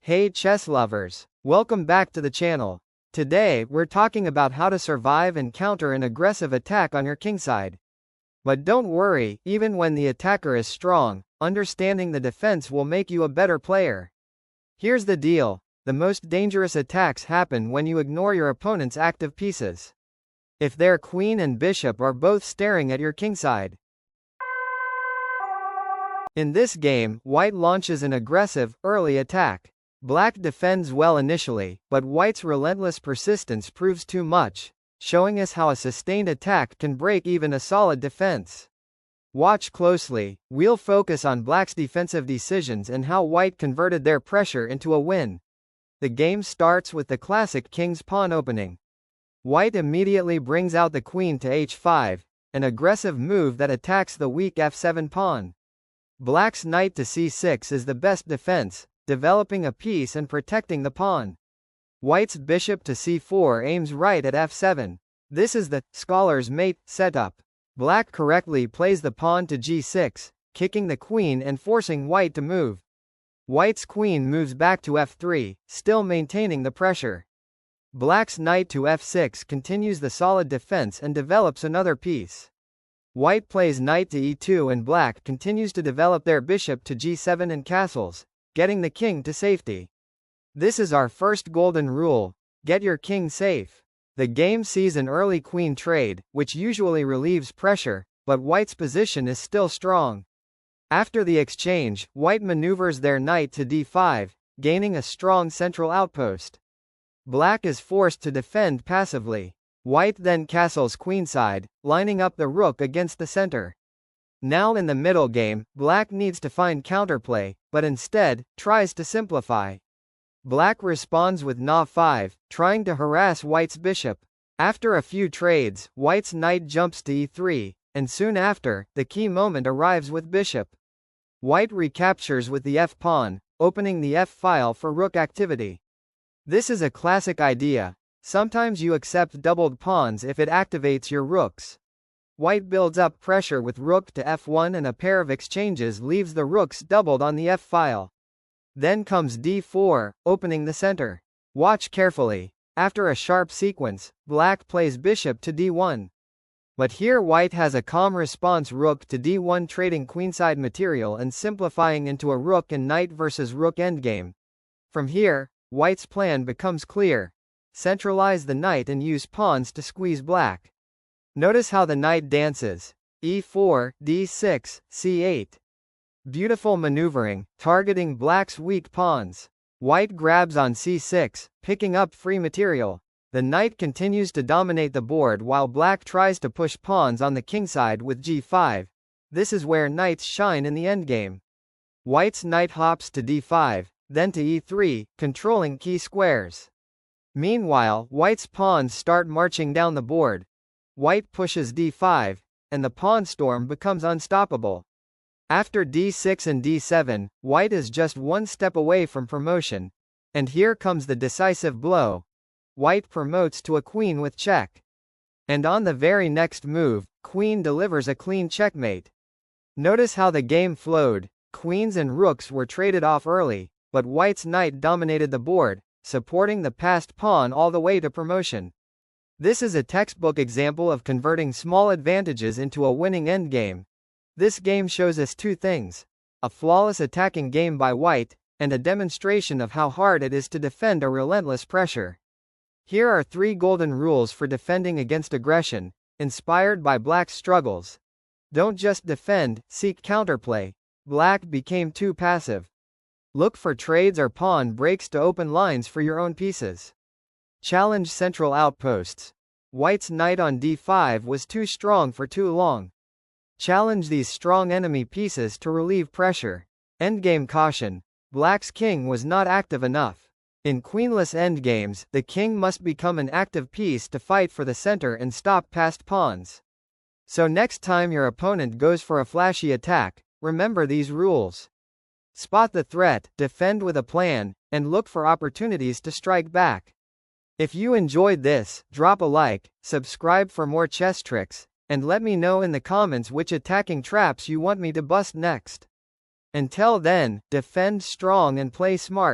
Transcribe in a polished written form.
Hey chess lovers! Welcome back to the channel. Today, we're talking about how to survive and counter an aggressive attack on your kingside. But don't worry, even when the attacker is strong, understanding the defense will make you a better player. Here's the deal. The most dangerous attacks happen when you ignore your opponent's active pieces. If their queen and bishop are both staring at your kingside. In this game, white launches an aggressive, early attack. Black defends well initially, but white's relentless persistence proves too much, showing us how a sustained attack can break even a solid defense. Watch closely, we'll focus on black's defensive decisions and how white converted their pressure into a win. The game starts with the classic king's pawn opening. White immediately brings out the queen to h5, an aggressive move that attacks the weak f7 pawn. Black's knight to c6 is the best defense, developing a piece and protecting the pawn. White's bishop to c4 aims right at f7. This is the scholar's mate setup. Black correctly plays the pawn to g6, kicking the queen and forcing white to move. White's queen moves back to f3, still maintaining the pressure. Black's knight to f6 continues the solid defense and develops another piece. White plays knight to e2 and black continues to develop their bishop to g7 and castles, getting the king to safety. This is our first golden rule: get your king safe. The game sees an early queen trade, which usually relieves pressure, but white's position is still strong. After the exchange, white maneuvers their knight to d5, gaining a strong central outpost. Black is forced to defend passively. White then castles queenside, lining up the rook against the center. Now in the middle game, black needs to find counterplay, but instead, tries to simplify. Black responds with na5, trying to harass white's bishop. After a few trades, white's knight jumps to e3, and soon after, the key moment arrives with bishop. White recaptures with the f-pawn, opening the f-file for rook activity. This is a classic idea. Sometimes you accept doubled pawns if it activates your rooks. White builds up pressure with rook to f1 and a pair of exchanges leaves the rooks doubled on the f-file. Then comes d4, opening the center. Watch carefully. After a sharp sequence, black plays bishop to d1. But here white has a calm response: rook to d1, trading queenside material and simplifying into a rook and knight versus rook endgame. From here, white's plan becomes clear. Centralize the knight and use pawns to squeeze black. Notice how the knight dances. e4, d6, c8. Beautiful maneuvering, targeting black's weak pawns. White grabs on c6, picking up free material. The knight continues to dominate the board while black tries to push pawns on the kingside with g5. This is where knights shine in the endgame. White's knight hops to d5, then to e3, controlling key squares. Meanwhile, white's pawns start marching down the board. White pushes d5, and the pawn storm becomes unstoppable. After d6 and d7, white is just one step away from promotion. And here comes the decisive blow. White promotes to a queen with check. And on the very next move, queen delivers a clean checkmate. Notice how the game flowed. Queens and rooks were traded off early, but white's knight dominated the board, supporting the passed pawn all the way to promotion. This is a textbook example of converting small advantages into a winning endgame. This game shows us two things: a flawless attacking game by white, and a demonstration of how hard it is to defend a relentless pressure. Here are 3 golden rules for defending against aggression, inspired by black's struggles. Don't just defend, seek counterplay. Black became too passive. Look for trades or pawn breaks to open lines for your own pieces. Challenge central outposts. White's knight on d5 was too strong for too long. Challenge these strong enemy pieces to relieve pressure. Endgame caution. Black's king was not active enough. In queenless endgames, the king must become an active piece to fight for the center and stop passed pawns. So next time your opponent goes for a flashy attack, remember these rules. Spot the threat, defend with a plan, and look for opportunities to strike back. If you enjoyed this, drop a like, subscribe for more chess tricks, and let me know in the comments which attacking traps you want me to bust next. Until then, defend strong and play smart.